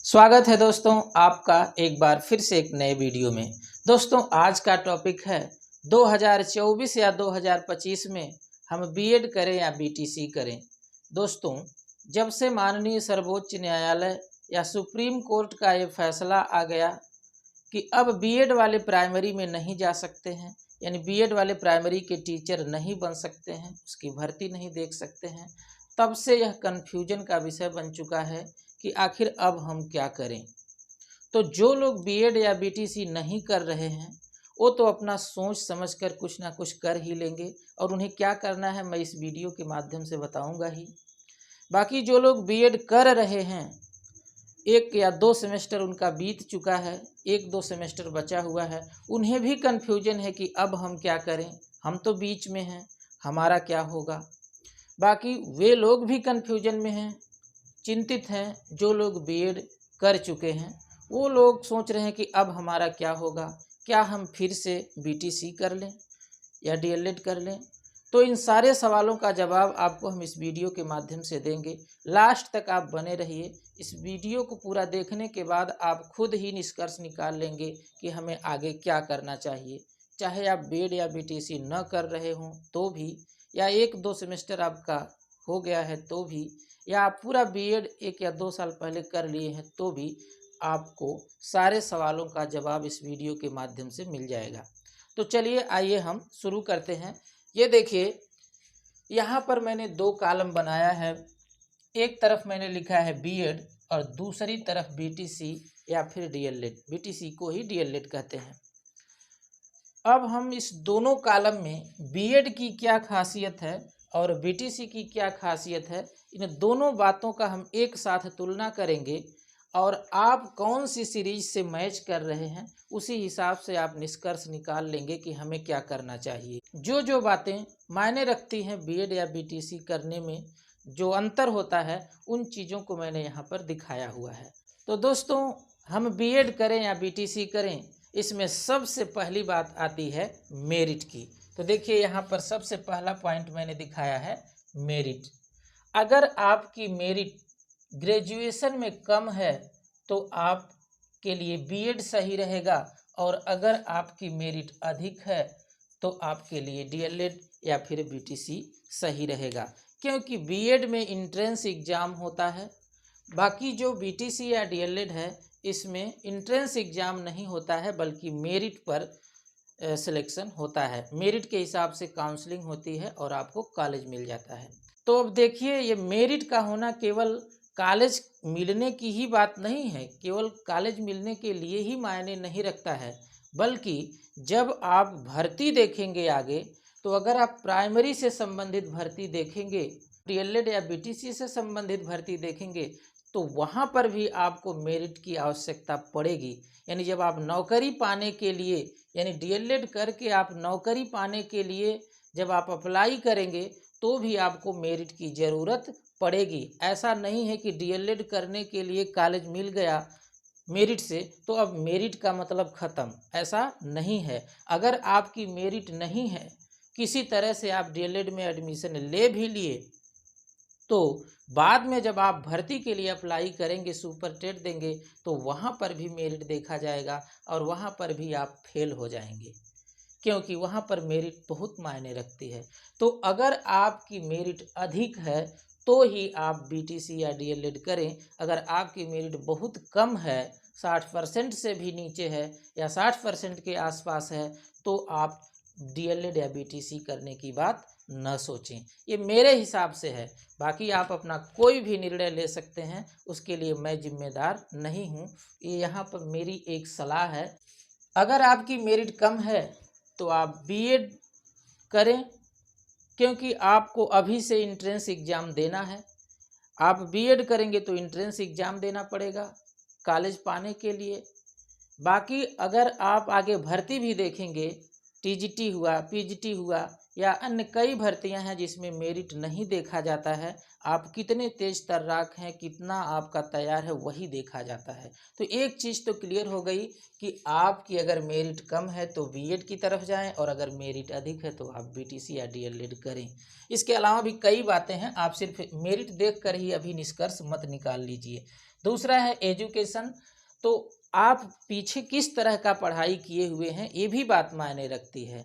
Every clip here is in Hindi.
स्वागत है दोस्तों आपका एक बार फिर से एक नए वीडियो में। दोस्तों आज का टॉपिक है 2024 या 2025 में हम बीएड करें या बीटीसी करें। दोस्तों जब से माननीय सर्वोच्च न्यायालय या सुप्रीम कोर्ट का ये फैसला आ गया कि अब बीएड वाले प्राइमरी में नहीं जा सकते हैं, यानी बीएड वाले प्राइमरी के टीचर नहीं बन सकते हैं, उसकी भर्ती नहीं देख सकते हैं, तब से यह कन्फ्यूजन का विषय बन चुका है कि आखिर अब हम क्या करें। तो जो लोग बीएड या बीटीसी नहीं कर रहे हैं वो तो अपना सोच समझकर कुछ ना कुछ कर ही लेंगे और उन्हें क्या करना है मैं इस वीडियो के माध्यम से बताऊंगा ही। बाकी जो लोग बीएड कर रहे हैं, 1 या 2 सेमेस्टर उनका बीत चुका है, 1-2 सेमेस्टर बचा हुआ है, उन्हें भी कन्फ्यूजन है कि अब हम क्या करें, हम तो बीच में हैं, हमारा क्या होगा। बाकी वे लोग भी कन्फ्यूजन में हैं, चिंतित हैं। जो लोग बीएड कर चुके हैं वो लोग सोच रहे हैं कि अब हमारा क्या होगा, क्या हम फिर से बीटीसी कर लें या डीएलएड कर लें। तो इन सारे सवालों का जवाब आपको हम इस वीडियो के माध्यम से देंगे। लास्ट तक आप बने रहिए। इस वीडियो को पूरा देखने के बाद आप खुद ही निष्कर्ष निकाल लेंगे कि हमें आगे क्या करना चाहिए। चाहे आप बीएड या बीटीसी न कर रहे हों तो भी, या 1-2 सेमेस्टर आपका हो गया है तो भी, या आप पूरा बीएड 1 या 2 साल पहले कर लिए हैं तो भी आपको सारे सवालों का जवाब इस वीडियो के माध्यम से मिल जाएगा। तो चलिए आइए हम शुरू करते हैं। ये देखिए यहाँ पर मैंने 2 कॉलम बनाया है। एक तरफ मैंने लिखा है बीएड और दूसरी तरफ बीटीसी या फिर डीएलएड। बीटीसी को ही डीएलएड कहते हैं। अब हम इस दोनों कॉलम में बीएड की क्या खासियत है और बीटीसी की क्या खासियत है, इन दोनों बातों का हम एक साथ तुलना करेंगे और आप कौन सी सीरीज से मैच कर रहे हैं उसी हिसाब से आप निष्कर्ष निकाल लेंगे कि हमें क्या करना चाहिए। जो जो बातें मायने रखती हैं बीएड या बीटीसी करने में, जो अंतर होता है, उन चीज़ों को मैंने यहाँ पर दिखाया हुआ है। तो दोस्तों हम बीएड करें या बीटीसी करें, इसमें सबसे पहली बात आती है मेरिट की। तो देखिए यहाँ पर सबसे पहला पॉइंट मैंने दिखाया है मेरिट। अगर आपकी मेरिट ग्रेजुएशन में कम है तो आपके लिए बीएड सही रहेगा, और अगर आपकी मेरिट अधिक है तो आपके लिए डीएलएड या फिर बीटीसी सही रहेगा, क्योंकि बीएड में इंट्रेंस एग्ज़ाम होता है। बाकी जो बीटीसी या डीएलएड है इसमें इंट्रेंस एग्ज़ाम नहीं होता है, बल्कि मेरिट पर सिलेक्शन होता है। मेरिट के हिसाब से काउंसलिंग होती है और आपको कॉलेज मिल जाता है। तो अब देखिए ये मेरिट का होना केवल कॉलेज मिलने की ही बात नहीं है, केवल कॉलेज मिलने के लिए ही मायने नहीं रखता है, बल्कि जब आप भर्ती देखेंगे आगे, तो अगर आप प्राइमरी से संबंधित भर्ती देखेंगे, डीएलएड या बीटीसी से संबंधित भर्ती देखेंगे, तो वहाँ पर भी आपको मेरिट की आवश्यकता पड़ेगी। यानी जब आप नौकरी पाने के लिए, यानी डीएलएड करके आप नौकरी पाने के लिए जब आप अप्लाई करेंगे तो भी आपको मेरिट की ज़रूरत पड़ेगी। ऐसा नहीं है कि डीएलएड करने के लिए कॉलेज मिल गया मेरिट से तो अब मेरिट का मतलब ख़त्म, ऐसा नहीं है। अगर आपकी मेरिट नहीं है, किसी तरह से आप डीएलएड में एडमिशन ले भी लिए, तो बाद में जब आप भर्ती के लिए अप्लाई करेंगे, सुपर टेट देंगे, तो वहाँ पर भी मेरिट देखा जाएगा और वहाँ पर भी आप फेल हो जाएंगे, क्योंकि वहाँ पर मेरिट बहुत मायने रखती है। तो अगर आपकी मेरिट अधिक है तो ही आप बीटीसी या डीएलएड करें। अगर आपकी मेरिट बहुत कम है, 60% से भी नीचे है या 60% के आसपास है, तो आप डीएलएड या बीटीसी करने की बात न सोचें। ये मेरे हिसाब से है, बाकी आप अपना कोई भी निर्णय ले सकते हैं, उसके लिए मैं जिम्मेदार नहीं हूँ। ये यहाँ पर मेरी एक सलाह है। अगर आपकी मेरिट कम है तो आप बीएड करें, क्योंकि आपको अभी से इंट्रेंस एग्ज़ाम देना है। आप बीएड करेंगे तो इंट्रेंस एग्ज़ाम देना पड़ेगा कॉलेज पाने के लिए। बाकी अगर आप आगे भर्ती भी देखेंगे, टीजीटी हुआ, पीजीटी हुआ या अन्य कई भर्तियां हैं जिसमें मेरिट नहीं देखा जाता है, आप कितने तेज तर्राक हैं, कितना आपका तैयार है, वही देखा जाता है। तो एक चीज़ तो क्लियर हो गई कि आपकी अगर मेरिट कम है तो बीएड की तरफ जाएं, और अगर मेरिट अधिक है तो आप बीटीसी या डीएलएड करें। इसके अलावा भी कई बातें हैं, आप सिर्फ मेरिट देख कर ही अभी निष्कर्ष मत निकाल लीजिए। दूसरा है एजुकेशन, तो आप पीछे किस तरह का पढ़ाई किए हुए हैं ये भी बात मायने रखती है।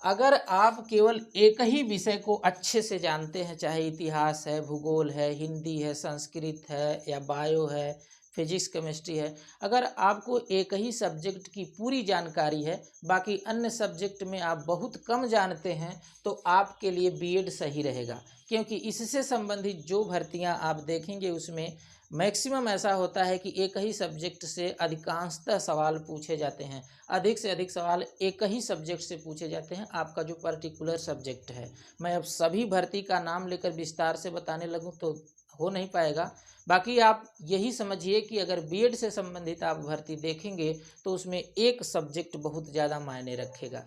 अगर आप केवल एक ही विषय को अच्छे से जानते हैं, चाहे इतिहास है, भूगोल है, हिंदी है, संस्कृत है या बायो है, फिजिक्स केमिस्ट्री है, अगर आपको एक ही सब्जेक्ट की पूरी जानकारी है, बाकी अन्य सब्जेक्ट में आप बहुत कम जानते हैं, तो आपके लिए बीएड सही रहेगा। क्योंकि इससे संबंधित जो भर्तियां आप देखेंगे उसमें मैक्सिमम ऐसा होता है कि एक ही सब्जेक्ट से अधिकांशतः सवाल पूछे जाते हैं, अधिक से अधिक सवाल एक ही सब्जेक्ट से पूछे जाते हैं, आपका जो पर्टिकुलर सब्जेक्ट है। मैं अब सभी भर्ती का नाम लेकर विस्तार से बताने लगूं तो हो नहीं पाएगा। बाकी आप यही समझिए कि अगर बीएड से संबंधित आप भर्ती देखेंगे तो उसमें एक सब्जेक्ट बहुत ज़्यादा मायने रखेगा।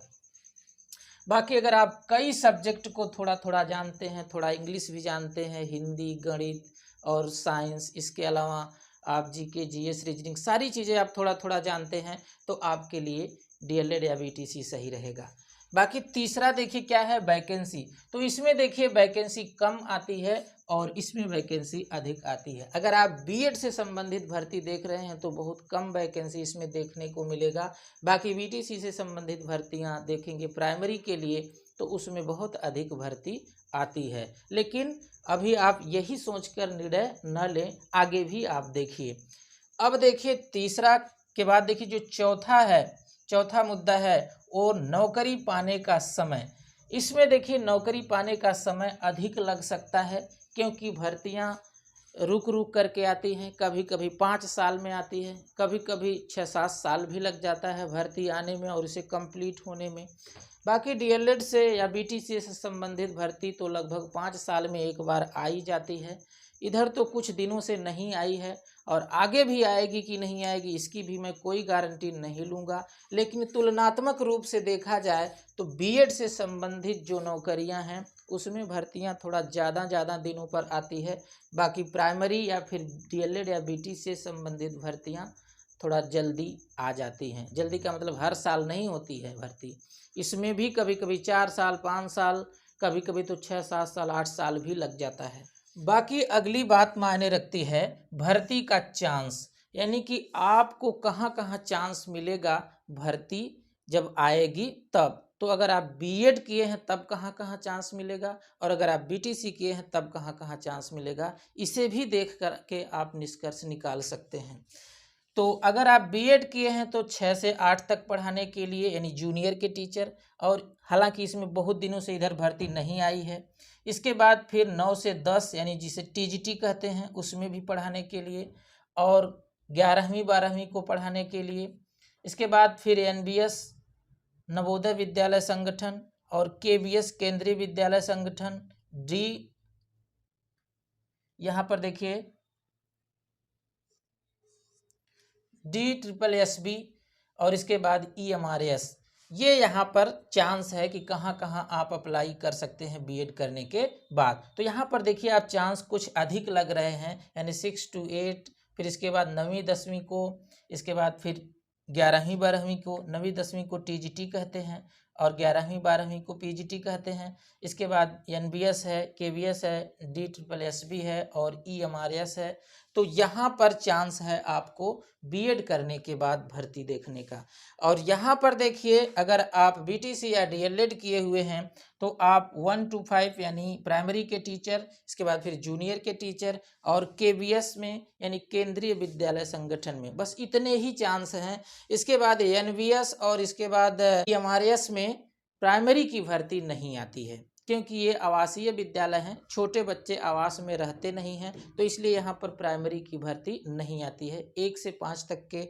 बाकी अगर आप कई सब्जेक्ट को थोड़ा थोड़ा जानते हैं, थोड़ा इंग्लिश भी जानते हैं, हिंदी, गणित और साइंस, इसके अलावा आप जीके, जीएस, रीजनिंग, सारी चीज़ें आप थोड़ा थोड़ा जानते हैं, तो आपके लिए डीएलएड या बीटीसी सही रहेगा। बाकी तीसरा देखिए क्या है, वैकेंसी। तो इसमें देखिए वैकेंसी कम आती है और इसमें वैकेंसी अधिक आती है। अगर आप बीएड से संबंधित भर्ती देख रहे हैं तो बहुत कम वैकेंसी इसमें देखने को मिलेगा। बाकी बीटीसी से संबंधित भर्तियां देखेंगे प्राइमरी के लिए तो उसमें बहुत अधिक भर्ती आती है। लेकिन अभी आप यही सोचकर निर्णय न लें, आगे भी आप देखिए। अब देखिए तीसरा के बाद देखिए जो चौथा मुद्दा है वो नौकरी पाने का समय। इसमें देखिए नौकरी पाने का समय अधिक लग सकता है, क्योंकि भर्तियां रुक रुक करके आती हैं। कभी कभी 5 साल में आती है, कभी कभी 6-7 साल भी लग जाता है भर्ती आने में और इसे कंप्लीट होने में। बाकी डीएलएड से या बीटीसी से संबंधित भर्ती तो लगभग 5 साल में एक बार आई जाती है। इधर तो कुछ दिनों से नहीं आई है और आगे भी आएगी कि नहीं आएगी इसकी भी मैं कोई गारंटी नहीं लूँगा। लेकिन तुलनात्मक रूप से देखा जाए तो बीएड से संबंधित जो नौकरियां हैं उसमें भर्तियां थोड़ा ज़्यादा दिनों पर आती है। बाकी प्राइमरी या फिर डीएलएड या बीटी से संबंधित भर्तियां थोड़ा जल्दी आ जाती हैं। जल्दी का मतलब हर साल नहीं होती है भर्ती, इसमें भी कभी कभी 4 साल, 5 साल, कभी कभी तो 6-7 साल, 8 साल भी लग जाता है। बाकी अगली बात मायने रखती है भर्ती का चांस, यानी कि आपको कहाँ कहाँ चांस मिलेगा भर्ती जब आएगी तब। तो अगर आप बीएड किए हैं तब कहाँ कहाँ चांस मिलेगा और अगर आप बीटीसी किए हैं तब कहाँ कहाँ चांस मिलेगा, इसे भी देख करके आप निष्कर्ष निकाल सकते हैं। तो अगर आप बीएड किए हैं तो 6 से 8 तक पढ़ाने के लिए, यानी जूनियर के टीचर, और हालांकि इसमें बहुत दिनों से इधर भर्ती नहीं आई है। इसके बाद फिर 9 से 10 यानी जिसे टीजीटी कहते हैं उसमें भी पढ़ाने के लिए, और 11वीं 12वीं को पढ़ाने के लिए। इसके बाद फिर एनबीएस नवोदय विद्यालय संगठन और केवीएस केंद्रीय विद्यालय संगठन, डी यहाँ पर देखिए DSSB, और इसके बाद EMRS। ये यहाँ पर चांस है कि कहाँ कहाँ आप अप्लाई कर सकते हैं बीएड करने के बाद। तो यहाँ पर देखिए आप चांस कुछ अधिक लग रहे हैं, यानी 6 to 8, फिर इसके बाद 9वीं 10वीं को, इसके बाद फिर 11वीं 12वीं को, 9वीं 10वीं को टीजीटी कहते हैं और 11वीं 12वीं को पीजीटी कहते हैं। इसके बाद एनबीएस है, केवीएस है, DSSB है और EMRS है। तो यहाँ पर चांस है आपको बीएड करने के बाद भर्ती देखने का। और यहाँ पर देखिए अगर आप बीटीसी या डीएलएड किए हुए हैं तो आप 1 to 5 यानी प्राइमरी के टीचर, इसके बाद फिर जूनियर के टीचर और केवीएस में यानी केंद्रीय विद्यालय संगठन में, बस इतने ही चांस हैं। इसके बाद एनवीएस और इसके बाद EMRS में प्राइमरी की भर्ती नहीं आती है, क्योंकि ये आवासीय विद्यालय हैं, छोटे बच्चे आवास में रहते नहीं हैं, तो इसलिए यहाँ पर प्राइमरी की भर्ती नहीं आती है। 1 से 5 तक के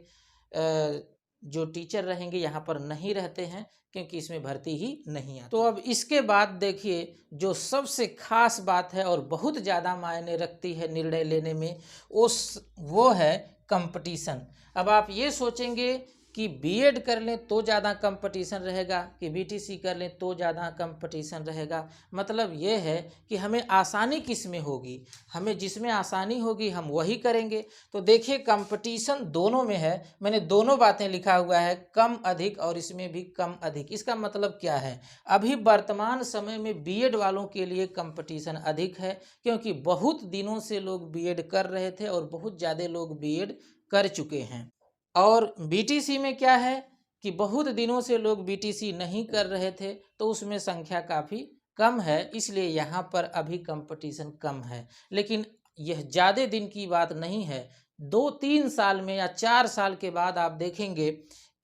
जो टीचर रहेंगे यहाँ पर नहीं रहते हैं, क्योंकि इसमें भर्ती ही नहीं आती। तो अब इसके बाद देखिए जो सबसे खास बात है और बहुत ज़्यादा मायने रखती है निर्णय लेने में, वो है कंपटीशन। अब आप ये सोचेंगे कि बीएड कर लें तो ज़्यादा कंपटीशन रहेगा कि बीटीसी कर लें तो ज़्यादा कंपटीशन रहेगा। मतलब ये है कि हमें आसानी किस में होगी, हमें जिसमें आसानी होगी हम वही करेंगे। तो देखिए कंपटीशन दोनों में है, मैंने दोनों बातें लिखा हुआ है, कम अधिक और इसमें भी कम अधिक। इसका मतलब क्या है, अभी वर्तमान समय में बीएड वालों के लिए कंपटीशन अधिक है, क्योंकि बहुत दिनों से लोग बीएड कर रहे थे और बहुत ज़्यादा लोग बीएड कर चुके हैं। और बीटीसी में क्या है कि बहुत दिनों से लोग बीटीसी नहीं कर रहे थे, तो उसमें संख्या काफ़ी कम है, इसलिए यहाँ पर अभी कंपटीशन कम है। लेकिन यह ज़्यादा दिन की बात नहीं है, 2-3 साल में या 4 साल के बाद आप देखेंगे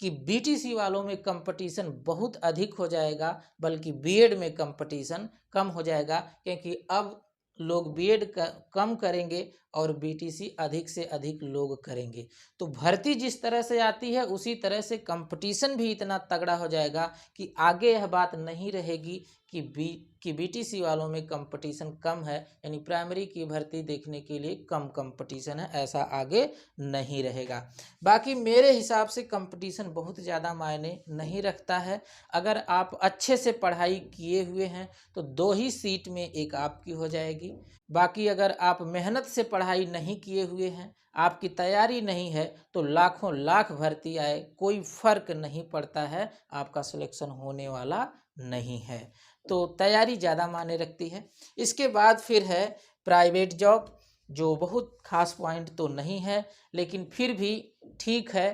कि बीटीसी वालों में कंपटीशन बहुत अधिक हो जाएगा, बल्कि बीएड में कंपटीशन कम हो जाएगा, क्योंकि अब लोग बीएड कम करेंगे और बीटीसी अधिक से अधिक लोग करेंगे। तो भर्ती जिस तरह से आती है उसी तरह से कंपटीशन भी इतना तगड़ा हो जाएगा कि आगे यह बात नहीं रहेगी कि बीटीसी वालों में कंपटीशन कम है, यानी प्राइमरी की भर्ती देखने के लिए कम कंपटीशन है, ऐसा आगे नहीं रहेगा। बाकी मेरे हिसाब से कंपटीशन बहुत ज़्यादा मायने नहीं रखता है। अगर आप अच्छे से पढ़ाई किए हुए हैं तो 2 ही सीट में एक आपकी हो जाएगी। बाकी अगर आप मेहनत से पढ़ाई नहीं किए हुए हैं, आपकी तैयारी नहीं है, तो लाखों लाख भर्ती आए, कोई फ़र्क नहीं पड़ता है, आपका सिलेक्शन होने वाला नहीं है। तो तैयारी ज़्यादा मायने रखती है। इसके बाद फिर है प्राइवेट जॉब, जो बहुत खास पॉइंट तो नहीं है, लेकिन फिर भी ठीक है।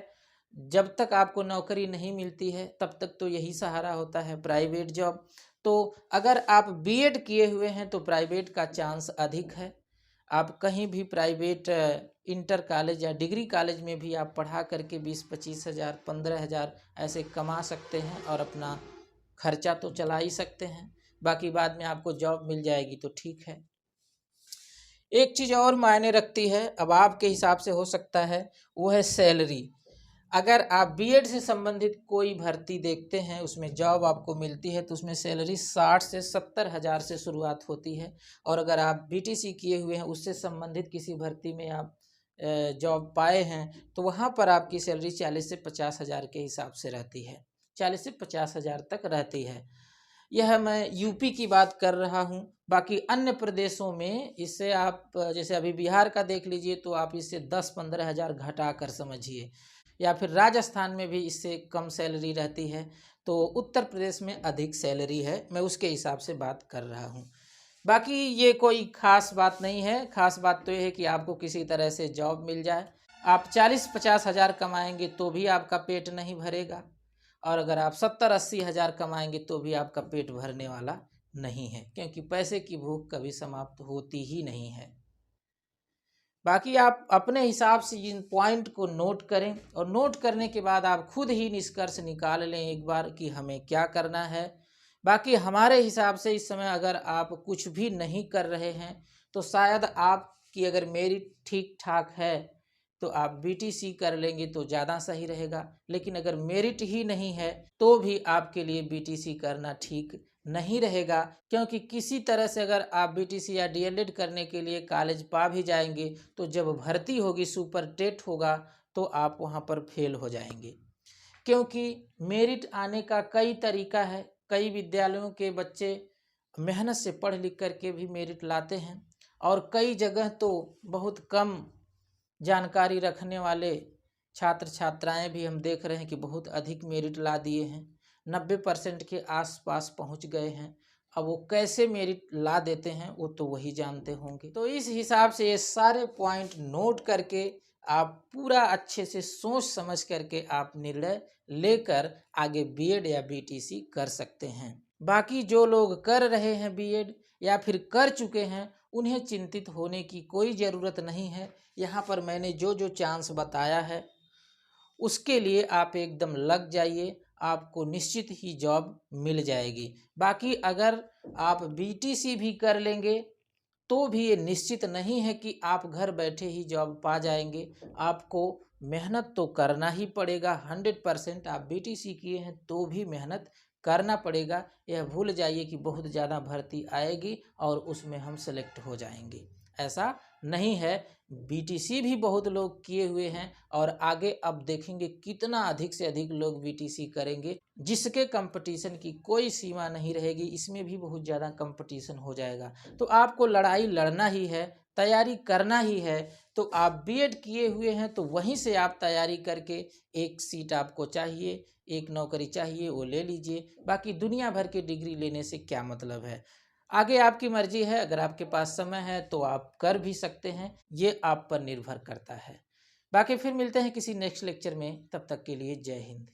जब तक आपको नौकरी नहीं मिलती है तब तक तो यही सहारा होता है, प्राइवेट जॉब। तो अगर आप बीएड किए हुए हैं तो प्राइवेट का चांस अधिक है। आप कहीं भी प्राइवेट इंटर कॉलेज या डिग्री कॉलेज में भी आप पढ़ा करके 20-25 हज़ार 15,000 ऐसे कमा सकते हैं और अपना खर्चा तो चला ही सकते हैं। बाकी बाद में आपको जॉब मिल जाएगी तो ठीक है। एक चीज़ और मायने रखती है, अब आपके हिसाब से हो सकता है, वो है सैलरी। अगर आप बीएड से संबंधित कोई भर्ती देखते हैं, उसमें जॉब आपको मिलती है, तो उसमें सैलरी 60 से 70 हज़ार से शुरुआत होती है। और अगर आप बीटीसी किए हुए हैं, उससे संबंधित किसी भर्ती में आप जॉब पाए हैं, तो वहाँ पर आपकी सैलरी 40 से 50 हज़ार के हिसाब से रहती है, 40 से 50 हज़ार तक रहती है। यह मैं यूपी की बात कर रहा हूँ। बाकी अन्य प्रदेशों में इससे आप जैसे अभी बिहार का देख लीजिए, तो आप इससे 10-15 हज़ार घटा कर समझिए, या फिर राजस्थान में भी इससे कम सैलरी रहती है। तो उत्तर प्रदेश में अधिक सैलरी है, मैं उसके हिसाब से बात कर रहा हूँ। बाकी ये कोई ख़ास बात नहीं है, ख़ास बात तो ये है कि आपको किसी तरह से जॉब मिल जाए। आप 40-50 हज़ार कमाएंगे तो भी आपका पेट नहीं भरेगा, और अगर आप 70-80 हज़ार कमाएंगे तो भी आपका पेट भरने वाला नहीं है, क्योंकि पैसे की भूख कभी समाप्त होती ही नहीं है। बाकी आप अपने हिसाब से इन पॉइंट को नोट करें, और नोट करने के बाद आप खुद ही निष्कर्ष निकाल लें एक बार कि हमें क्या करना है। बाकी हमारे हिसाब से इस समय अगर आप कुछ भी नहीं कर रहे हैं, तो शायद आपकी अगर मेरिट ठीक ठाक है तो आप बीटीसी कर लेंगे तो ज़्यादा सही रहेगा। लेकिन अगर मेरिट ही नहीं है तो भी आपके लिए बीटीसी करना ठीक नहीं रहेगा, क्योंकि किसी तरह से अगर आप बीटीसी या डीएलएड करने के लिए कॉलेज पा भी जाएंगे, तो जब भर्ती होगी, सुपर टेट होगा, तो आप वहाँ पर फेल हो जाएंगे। क्योंकि मेरिट आने का कई तरीका है, कई विद्यालयों के बच्चे मेहनत से पढ़ लिख करके भी मेरिट लाते हैं, और कई जगह तो बहुत कम जानकारी रखने वाले छात्र छात्राएं भी हम देख रहे हैं कि बहुत अधिक मेरिट ला दिए हैं, 90% के आसपास पहुंच गए हैं। अब वो कैसे मेरिट ला देते हैं वो तो वही जानते होंगे। तो इस हिसाब से ये सारे पॉइंट नोट करके आप पूरा अच्छे से सोच समझ करके आप निर्णय लेकर आगे बीएड या बीटीसी कर सकते हैं। बाकी जो लोग कर रहे हैं बीएड या फिर कर चुके हैं, उन्हें चिंतित होने की कोई ज़रूरत नहीं है। यहाँ पर मैंने जो जो चांस बताया है उसके लिए आप एकदम लग जाइए, आपको निश्चित ही जॉब मिल जाएगी। बाकी अगर आप बीटीसी भी कर लेंगे तो भी ये निश्चित नहीं है कि आप घर बैठे ही जॉब पा जाएंगे, आपको मेहनत तो करना ही पड़ेगा। 100% आप बीटीसी किए हैं तो भी मेहनत करना पड़ेगा। यह भूल जाइए कि बहुत ज़्यादा भर्ती आएगी और उसमें हम सेलेक्ट हो जाएंगे, ऐसा नहीं है। बीटीसी भी बहुत लोग किए हुए हैं और आगे अब देखेंगे कितना अधिक से अधिक लोग बीटीसी करेंगे, जिसके कंपटीशन की कोई सीमा नहीं रहेगी। इसमें भी बहुत ज़्यादा कंपटीशन हो जाएगा। तो आपको लड़ाई लड़ना ही है, तैयारी करना ही है। तो आप बीएड किए हुए हैं तो वहीं से आप तैयारी करके एक सीट आपको चाहिए, एक नौकरी चाहिए, वो ले लीजिए। बाकी दुनिया भर की डिग्री लेने से क्या मतलब है। आगे आपकी मर्जी है, अगर आपके पास समय है तो आप कर भी सकते हैं, ये आप पर निर्भर करता है। बाकी फिर मिलते हैं किसी नेक्स्ट लेक्चर में, तब तक के लिए जय हिंद।